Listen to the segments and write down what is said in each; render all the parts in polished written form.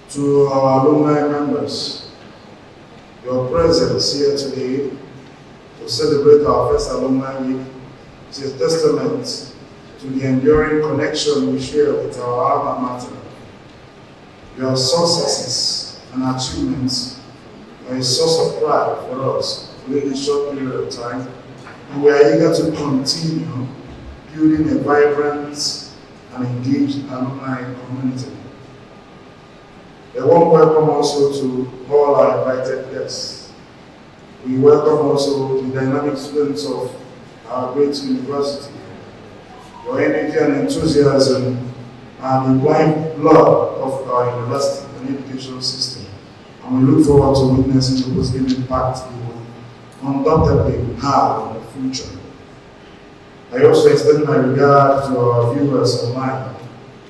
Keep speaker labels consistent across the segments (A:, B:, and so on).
A: To our alumni members, your presence here today to celebrate our first alumni week is a testament to the enduring connection we share with our alma mater. Your successes and achievements are a source of pride for us within a short period of time, and we are eager to continue building a vibrant and engaged alumni community. A warm welcome also to all our invited guests. We welcome also the dynamic students of our great university. Your energy and enthusiasm are the lifeblood of our university and education system, and we look forward to witnessing the positive impact it will undoubtedly have on the future. I also extend my regard to our viewers online.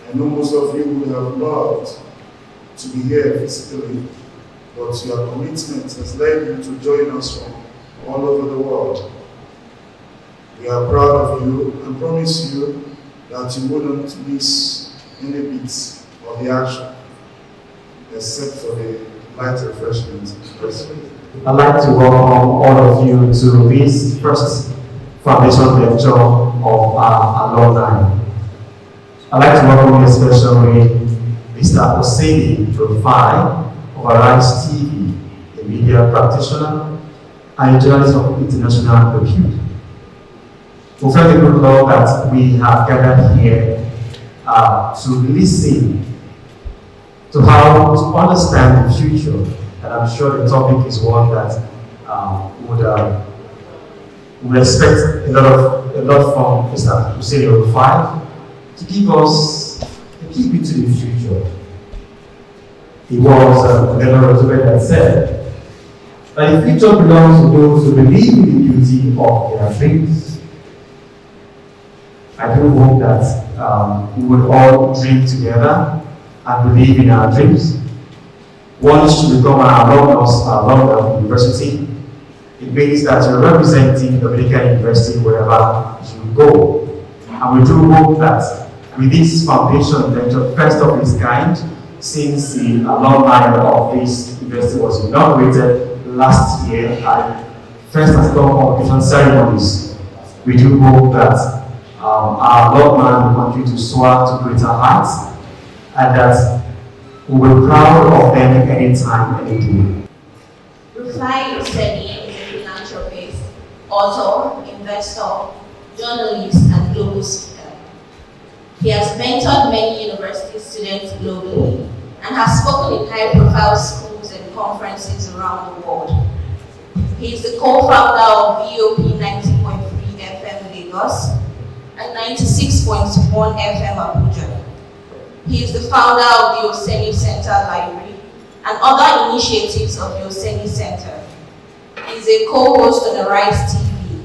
A: I know most of you would have loved to be here physically, but your commitment has led you to join us from all over the world. We are proud of you and promise you that you wouldn't miss any bits of the action, except for the light refreshment.
B: I'd like to welcome all of you to this first foundation lecture of our alumni. I'd like to welcome you especially Mr. Oseni Profile of Arise TV, a media practitioner and a journalist of international repute. We felt the good Lord that we have gathered here to listen to how to understand the future, and I'm sure the topic is one that would expect a lot from Mr. Oseni Profile to give us a key bit to the future. It was Professor Abdulwaheed that said that the future belongs to those who believe in the beauty of their dreams. I do hope that we would all dream together and believe in our dreams. One is to become an alumni of the university. It means that you're representing Dominican University wherever you go. And we do hope that with this foundation lecture, first of its kind, since the alumni of this university was inaugurated last year and first and second convocation ceremonies, we do hope that our alumni will continue to soar to greater heights and that we will be proud of them anytime, any day.
C: Oseni is a philanthropist, author, investor, journalist, and global speaker. He has mentored many university students globally and has spoken in high-profile schools and conferences around the world. He is the co-founder of VOP 90.3 FM Lagos and 96.1 FM Abuja. He is the founder of the Oseni Center Library and other initiatives of the Oseni Center. He is a co-host on Arise TV.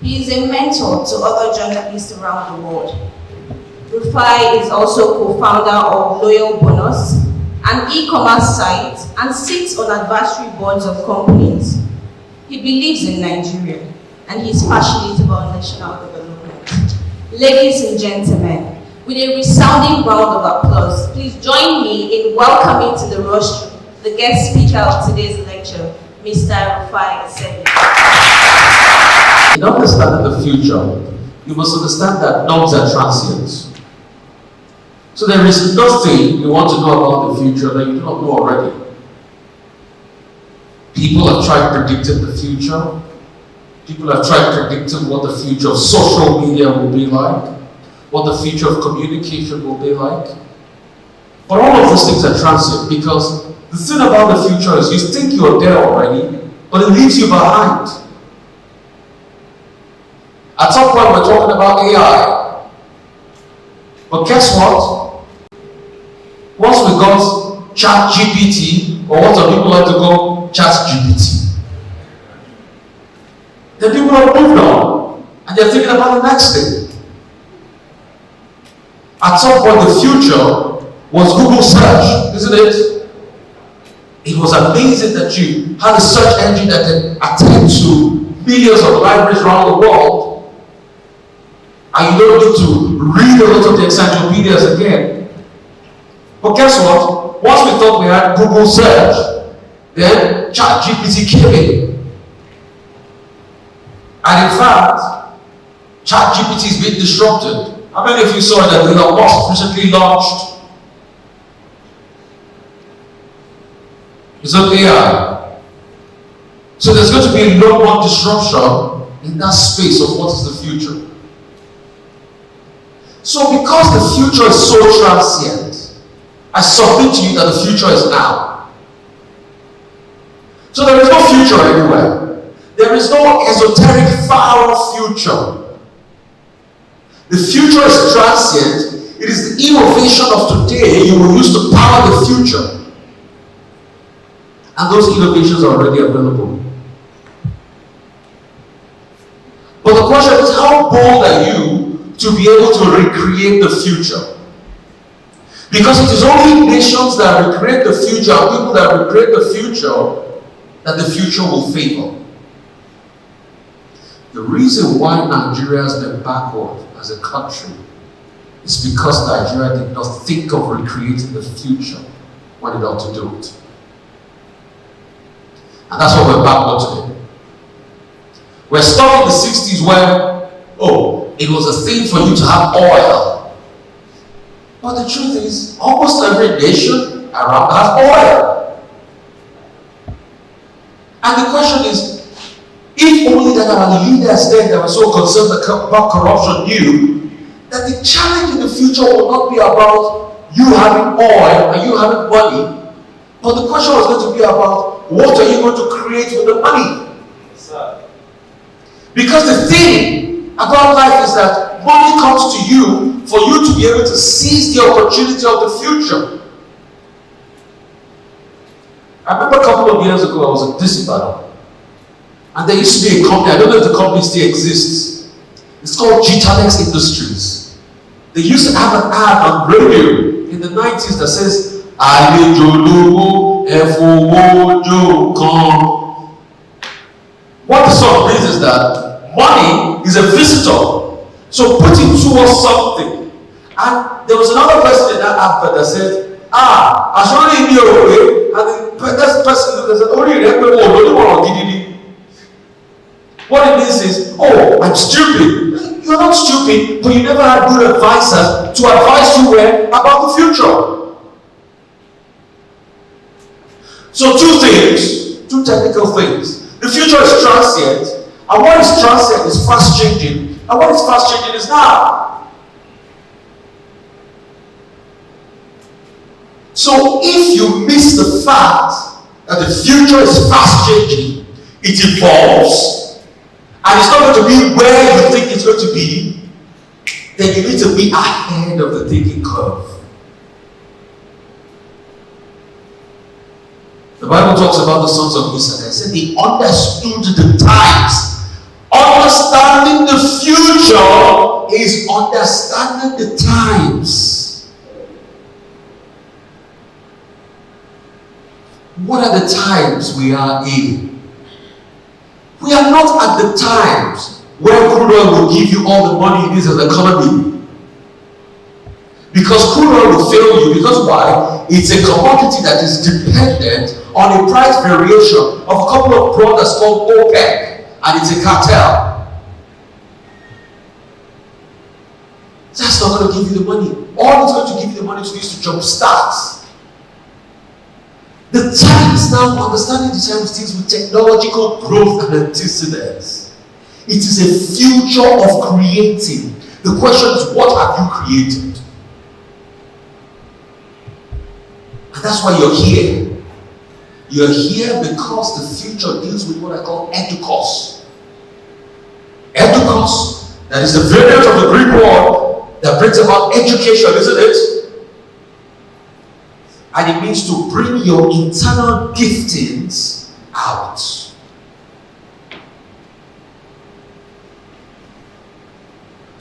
C: He is a mentor to other journalists around the world. Rufai is also co-founder of Loyal Bonus, an e-commerce site, and sits on advisory boards of companies. He believes in Nigeria, and he is passionate about national development. Ladies and gentlemen, with a resounding round of applause, please join me in welcoming to the rostrum the guest speaker of today's lecture, Mr. Rufai Soliu.
D: In understanding the future, you must understand that norms are transient. So there is nothing you want to know about the future that you do not know already. People have tried predicting the future. People have tried predicting what the future of social media will be like, what the future of communication will be like. But all of those things are transient because the thing about the future is you think you're there already, but it leaves you behind. At some point we're talking about AI. But guess what? Once we got ChatGPT, or what some people like to call ChatGPT, Then people have moved on, and they're thinking about the next thing. At some point, the future was Google search, isn't it? It was amazing that you had a search engine that can attend to millions of libraries around the world, and you don't need to read a lot of the encyclopedias again. But guess what? Once we thought we had Google search, then ChatGPT came in. And in fact, ChatGPT is being disrupted. How many of you saw that Elon Musk recently launched his own AI? So there's going to be a lot more disruption in that space of what is the future. So because the future is so transient, I submit to you that the future is now. So there is no future anywhere. There is no esoteric far-off future. The future is transient. It is the innovation of today you will use to power the future. And those innovations are already available. But the question is, how bold are you to be able to recreate the future? Because it is only nations that recreate the future and people that recreate the future that the future will favor. The reason why Nigeria has been backward as a country is because Nigeria did not think of recreating the future when it ought to do it. And that's why we're backward today. We're stuck in the 60s where, it was a thing for you to have oil. But the truth is, almost every nation around has oil. And the question is, if only that our leaders then that were so concerned about corruption knew that the challenge in the future will not be about you having oil and you having money, but the question was going to be about what are you going to create with the money? Yes, sir. Because the thing about life is that money comes to you for you to be able to seize the opportunity of the future. I remember a couple of years ago I was in Ibadan. And there used to be a company, I don't know if the company still exists. It's called Dignitaries Industries. They used to have an ad on radio in the 90s that says, what the song means is that money is a visitor. So put it towards something. And there was another person in that advert that said, I should only be away. And the person looked and said, what it means is, I'm stupid. You're not stupid, but you never had good advisors to advise you about the future. So two technical things. The future is transient, and what is transient is fast changing, and what is fast changing is now. So if you miss the fact that the future is fast changing, it evolves, and it's not going to be where you think it's going to be, then you need to be ahead of the thinking curve. The Bible talks about the sons of Issachar. It said they understood the times. Understanding the future is understanding the times. What are the times we are in? We are not at the times where crude oil will give you all the money it is as an economy. Because crude oil will fail you. Because why? It's a commodity that is dependent on a price variation of a couple of brothers called OPEC, and it's a cartel. That's not going to give you the money. All it's going to give you the money to do is to jumpstart. The times now, understanding the times deals with technological growth and antecedents. It is a future of creating. The question is, what have you created? And that's why you're here. You're here because the future deals with what I call educos. Educos, that is the variant of the Greek word that brings about education, isn't it? And it means to bring your internal giftings out.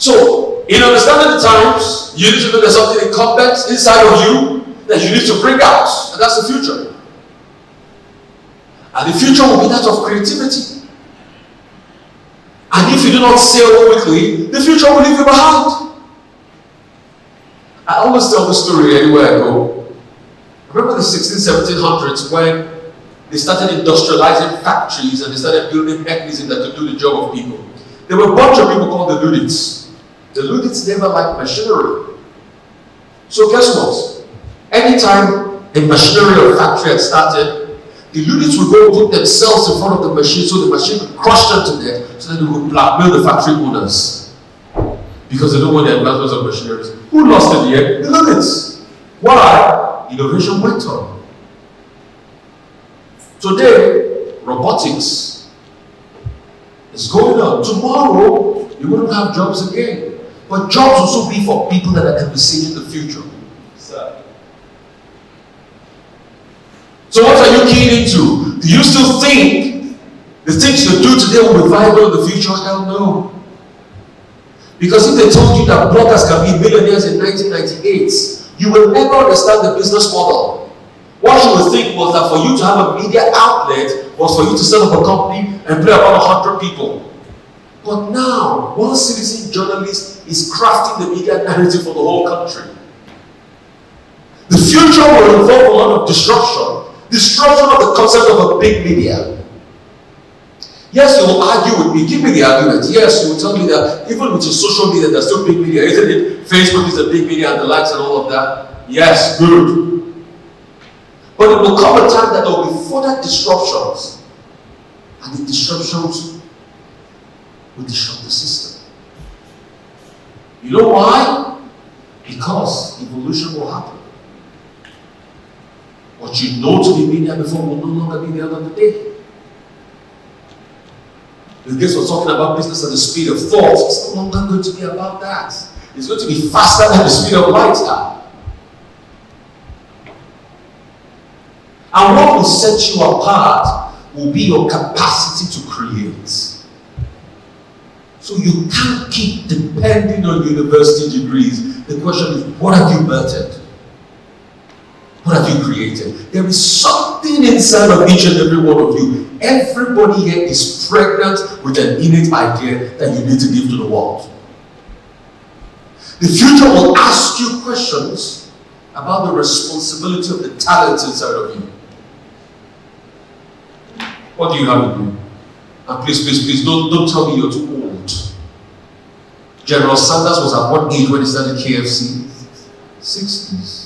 D: So, in understanding the times, you need to know there's something incumbent inside of you that you need to bring out. And that's the future. And the future will be that of creativity. And if you do not sail quickly, the future will leave you behind. I always tell the story anywhere I go. Remember the 1700s when they started industrializing factories and they started building mechanisms that could do the job of people. There were a bunch of people called the Luddites. The Luddites never liked machinery. So guess what? Anytime a machinery or factory had started, the Luddites would go put themselves in front of the machine so the machine could crush them to death so that they would blackmail the factory owners. Because they don't want the advancements of machinery. Who lost in the end? The Luddites. Why? Innovation went on. Today, robotics is going on. Tomorrow, you wouldn't have jobs again. But jobs will also be for people that are envisaging the future. So what are you keying into? Do you still think the things you do today will be viable in the future? Hell no. Because if they told you that bloggers can be millionaires in 1998, you will never understand the business model. What you would think was that for you to have a media outlet was for you to set up a company and employ about 100 people. But now, one citizen journalist is crafting the media narrative for the whole country. The future will involve a lot of disruption. Destruction of the concept of a big media. Yes, you will argue with me. Give me the argument. Yes, you will tell me that even with your social media, there's still big media, isn't it? Facebook is a big media and the likes and all of that. Yes, good. But it will come a time that there will be further disruptions. And the disruptions will disrupt the system. You know why? Because evolution will happen. What you know to be media before will no longer be the end of the day. The guys were talking about business at the speed of thought. It's no longer going to be about that. It's going to be faster than the speed of light now. And what will set you apart will be your capacity to create. So you can't keep depending on university degrees. The question is, what have you birthed? What have you created? There is something inside of each and every one of you. Everybody here is pregnant with an innate idea that you need to give to the world. The future will ask you questions about the responsibility of the talent inside of you. What do you have to do? And please, don't tell me you're too old. General Sanders was at what age when he started KFC? 60s.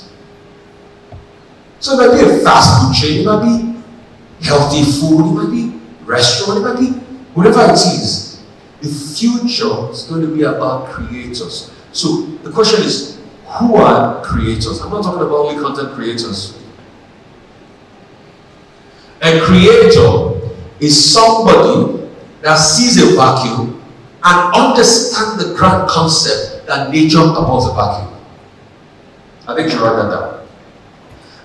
D: So it might be a fast food chain, it might be healthy food, it might be restaurant, it might be whatever it is. The future is going to be about creators. So the question is, who are creators? I'm not talking about only content creators. A creator is somebody that sees a vacuum and understands the grand concept that nature upholds a vacuum. I think you write that down.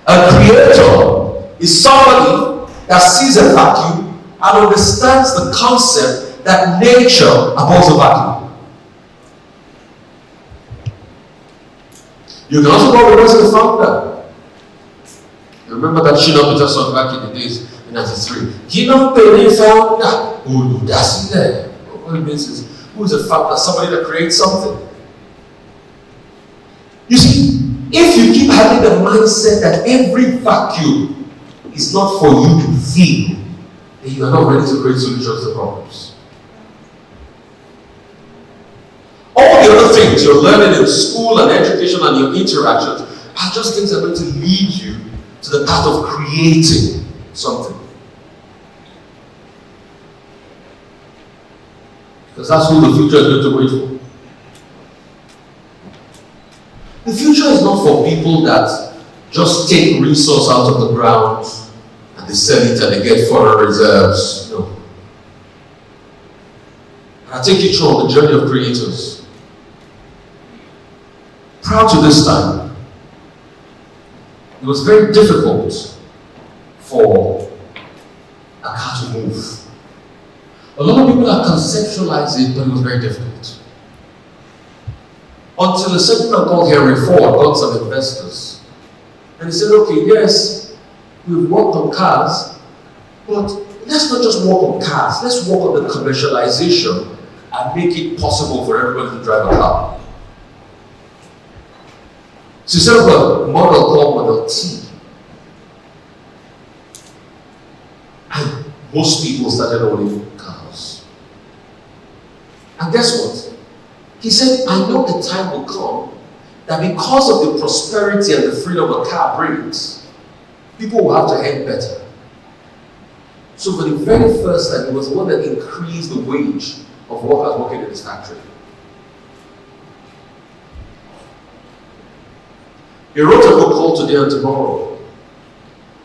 D: A creator is somebody that sees a vacuum and understands the concept that nature upholds a vacuum. You can also call the person the founder. You remember that Shina Peter song back in the days in 93? Kino Pele founder. Oh, no, that's in there. What it means is, who is a founder? Somebody that creates something. You see, if you keep having the mindset that every vacuum is not for you to fill, then you are not ready to create solutions to problems. All the other things you're learning in school and education and your interactions are just things that are going to lead you to the path of creating something. Because that's who the future is going to wait for. The future is not for people that just take resource out of the ground and they sell it and they get foreign reserves. No. I'll take you through on the journey of creators. Prior to this time, it was very difficult for a car to move. A lot of people have conceptualized it, but it was very difficult. Until a certain man called Henry Ford got some investors. And he said, okay, yes, we've worked on cars, but let's not just work on cars, let's work on the commercialization and make it possible for everybody to drive a car. So he set up a model called Model T. And most people started owning cars. And guess what? He said, I know the time will come that because of the prosperity and the freedom a car brings, people will have to earn better. So for the very first time, he was the one that increased the wage of workers working in his factory. He wrote a book called Today and Tomorrow.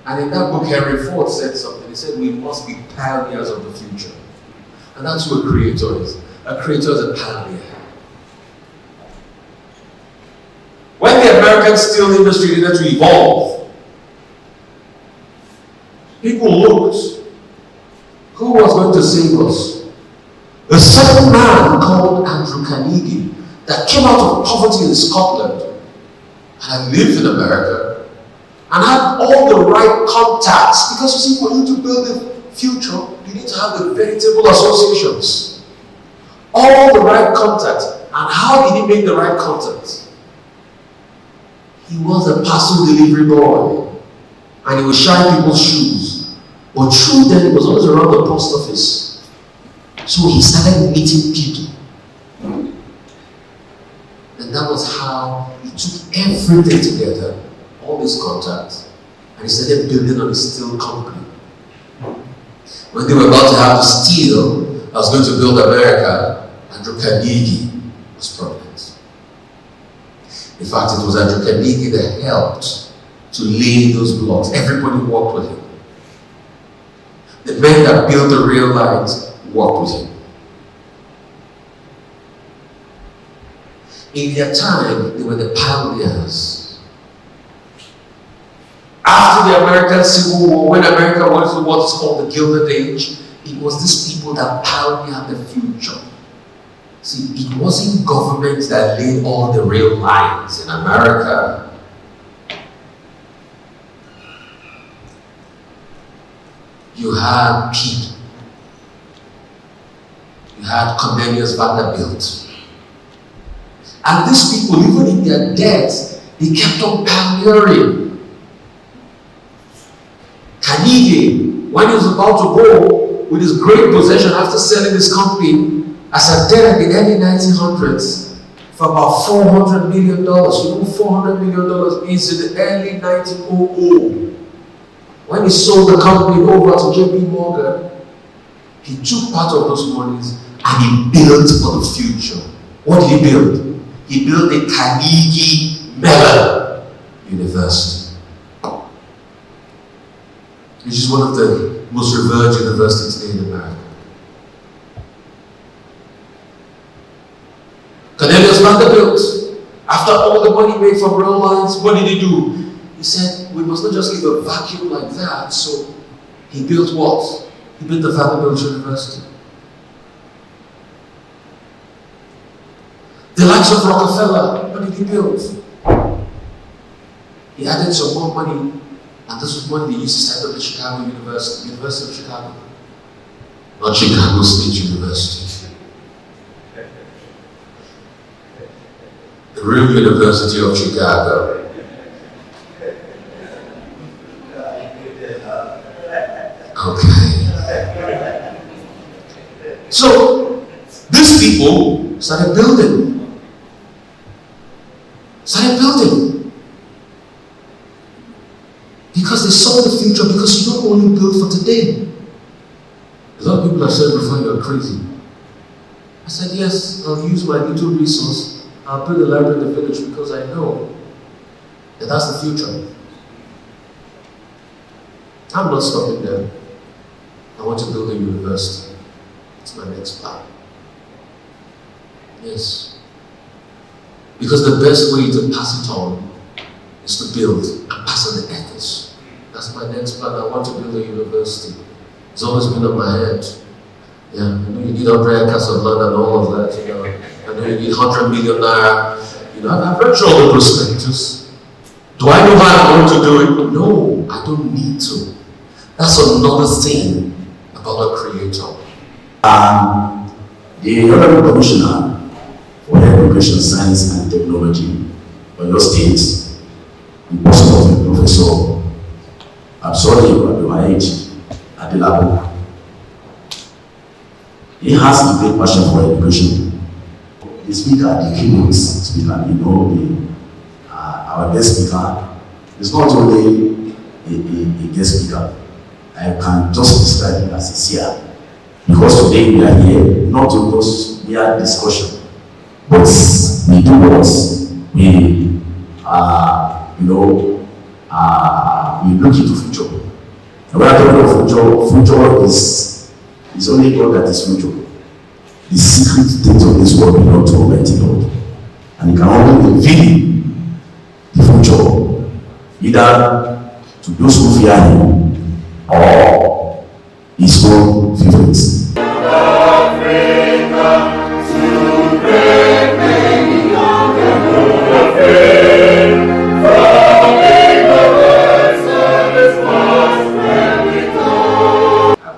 D: And in that book, Henry Ford said something. He said, we must be pioneers of the future. And that's who a creator is. A creator is a pioneer. When the American steel industry needed to evolve, people looked, who was going to save us? A certain man called Andrew Carnegie that came out of poverty in Scotland and had lived in America and had all the right contacts, because you see, for you to build a future, you need to have the veritable associations. All the right contacts. And how did he make the right contacts? He was a parcel delivery boy, and he would shine people's shoes. But through then, he was always around the post office. So he started meeting people. And that was how he took everything together, all his contacts, and he started building on his steel company. When they were about to have the steel that was going to build America, Andrew Carnegie was prominent. In fact, it was Andrew Carnegie that helped to lay those blocks. Everybody worked with him. The men that built the rail lines worked with him. In their time, they were the pioneers. After the American Civil War, when America went through what is called the Gilded Age, it was these people that pioneered the future. See, it wasn't government that laid all the rail lines in America. You had people. You had Cornelius Vanderbilt. And these people, even in their deaths, they kept on pioneering. Carnegie, when he was about to go with his great possession after selling his company, as a debt in the early 1900s for about $400 million. You know $400 million means in the early 1900. When he sold the company over to JP Morgan, he took part of those monies and he built for the future. What did he build? He built the Carnegie Mellon University, which is one of the most revered universities today in America. Cornelius Vanderbilt, after all the money made from rail lines, what did he do? He said, we must not just leave a vacuum like that. So he built what? He built the Vanderbilt University. The likes of Rockefeller, what did he build? He added some more money, and this was money they used to set up at Chicago University, University of Chicago. Not Chicago State University. The real University of Chicago. Okay. So, these people started building. Because they saw the future, because you don't only build for today. A lot of people have said before, you're crazy. I said, yes, I'll use my little resource. I'll build a library in the village because I know that that's the future. I'm not stopping there. I want to build a university. It's my next plan. Yes. Because the best way to pass it on is to build and pass on the ethos. That's my next plan. I want to build a university. It's always been on my head. Yeah, I know you need 100 acres of land and all of that, you know. I know you need 100 million naira I've read through all the prospectus. Do I know how I'm going to do it? No, I don't need to. That's another thing about a creator.
E: The Honorable Commissioner for Education, Science and Technology for your state, in person of Professor Abdulwaheed Soliu, he has a great passion for education. The speaker, the keynote speaker, our guest speaker, is not only a guest speaker. I can just describe him as a seer. Because today we are here, not to just mere discussion, but we do what we we look into future. And when I talk about future is only God that is future. The secret things of this world belong to Almighty God. And He can only reveal the future, either to those who fear Him or His own favorites.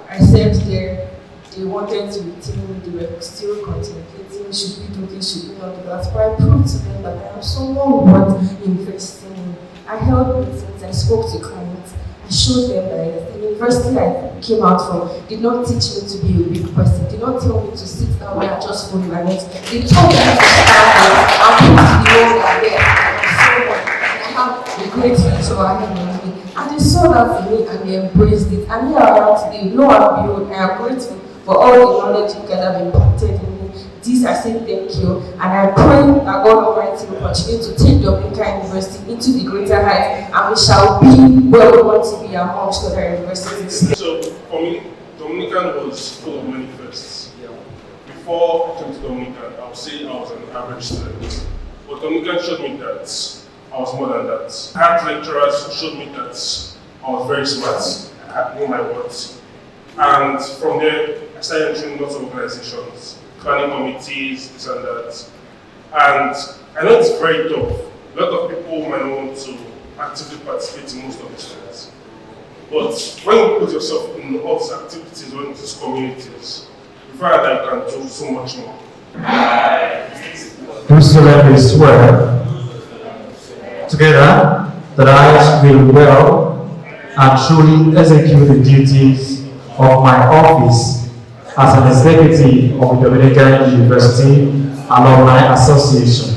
F: I said there, they wanted to retain me, they were still contemplating, should we do this, should we not do that. But I proved to them that I am someone worth investing in. I held meetings, I spoke to clients, I showed them that the university I came out from did not teach me to be a weak person, did not tell me to sit down where I just follow my notes. They told me to stand up and put the role that yes, I have a great future ahead of me. And they saw that for me and they embraced it. And here I am today, lo and behold, I am grateful for all the knowledge you guys have imparted in me. This I say thank you, and I pray that God Almighty will continue to take Dominican University into the greater heights, and we shall be where we want to be amongst other universities.
G: So for me, Dominican was full of many firsts. Before I came to Dominican, I would say I was an average student. But Dominican showed me that I was more than that. I had lecturers who showed me that I was very smart, I knew my words. And from there, I started entering lots of organizations, planning committees, this and that. And I know it's very tough. A lot of people might not want to actively participate in most of these things. But when you put yourself in all these activities or in these communities, you find that you can do so much more.
B: Do solemnly swear together that I will well and truly execute the duties of my office as an executive of the Dominican University Alumni Association.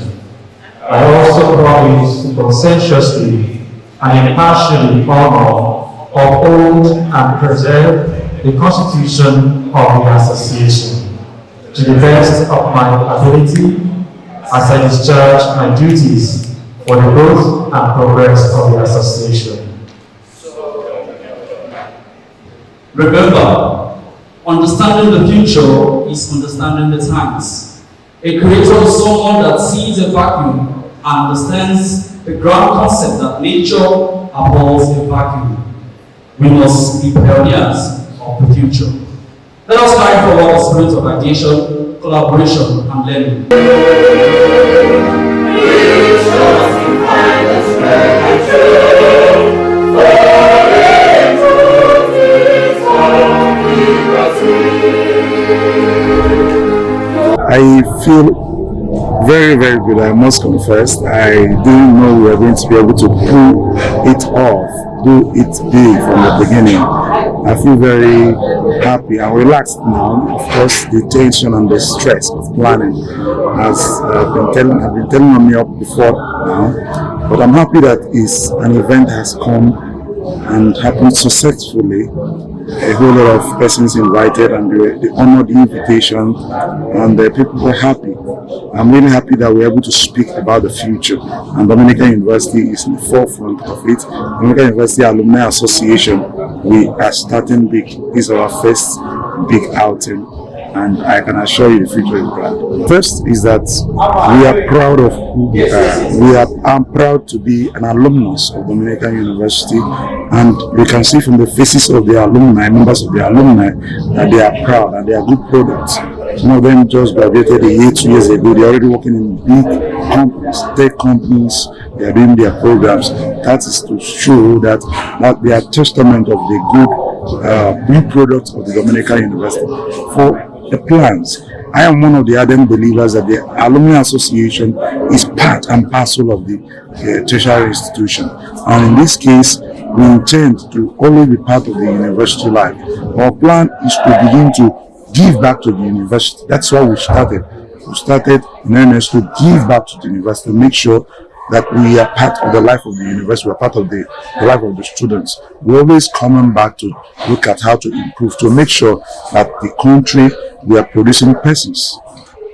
B: I also promise to conscientiously and impartially honor, uphold, and preserve the Constitution of the Association to the best of my ability as I discharge my duties for the growth and progress of the Association.
H: Remember, understanding the future is understanding the times. A creator is someone that sees a vacuum and understands the ground concept that nature abhors a vacuum. We must be pioneers of the future. Let us strive for a spirit of ideation, collaboration, and learning.
A: I feel very, very good. I must confess, I didn't know we were going to be able to pull it off, do it big from the beginning. I feel very happy and relaxed now. Of course, the tension and the stress of planning has been telling on me up before now, but I'm happy that an event has come and happened successfully. A whole lot of persons invited, and they honored the invitation, and the people were happy. I'm really happy that we're able to speak about the future, and Dominican University is in the forefront of it. Dominican University Alumni Association, we are starting big. This is our first big outing, and I can assure you the future is bright. First is that we are proud of who we are. I'm proud to be an alumnus of Dominican University, and we can see from the faces of the alumni, members of the alumni, that they are proud and they are good products. Some of them just graduated a year, 2 years ago. They're already working in big companies, tech companies, they are doing their programs. That is to show that they are testament of the good products of the Dominican University. For the plans, I am one of the ardent believers that the Alumni Association is part and parcel of the tertiary institution. And in this case, we intend to always be part of the university life. Our plan is to begin to give back to the university. That's why we started. We started in earnest to give back to the university, to make sure that we are part of the life of the university, we are part of the life of the students. We're always coming back to look at how to improve, to make sure that the country, we are producing persons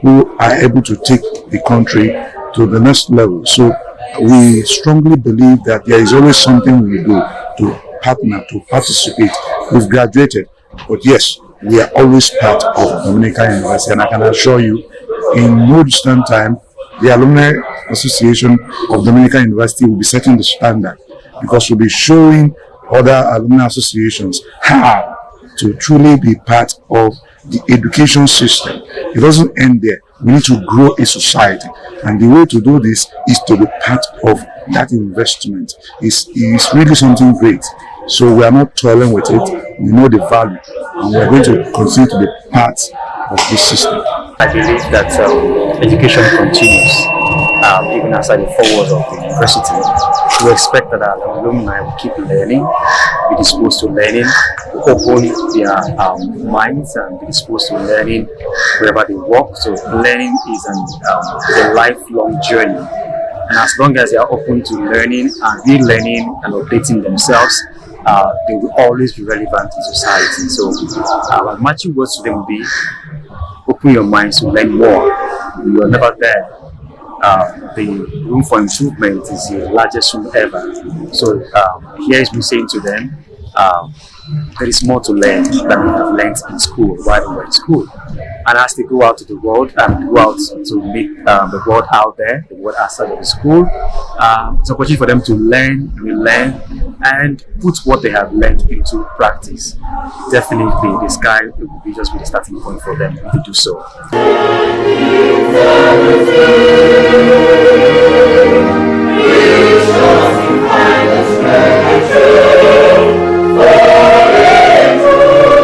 A: who are able to take the country to the next level. So we strongly believe that there is always something we do to partner, to participate. We've graduated, but yes, we are always part of Dominican University, and I can assure you, in no distant time, the Alumni Association of Dominican University will be setting the standard, because we'll be showing other alumni associations how to truly be part of the education system. It doesn't end there. We need to grow a society, and the way to do this is to be part of that investment. It's really something great. So we are not toiling with it. We know the value, and we are going to continue to be part of this system.
I: I believe that education continues even outside the four walls of the university. We expect that our alumni will keep learning, be disposed to learning, open their minds and be disposed to learning wherever they work. So learning is a lifelong journey. And as long as they are open to learning and relearning and updating themselves, they will always be relevant in society. So my matching words to them will be, open your minds to learn more. You are never there. The room for improvement is the largest room ever. So here is me saying to them, there is more to learn than we have learned in school while we were in school. And as they go out to the world and go out to meet the world out there, the world outside of the school, it's an opportunity for them to learn, relearn, and put what they have learned into practice. Definitely, the sky will be just the starting point for them if they do so.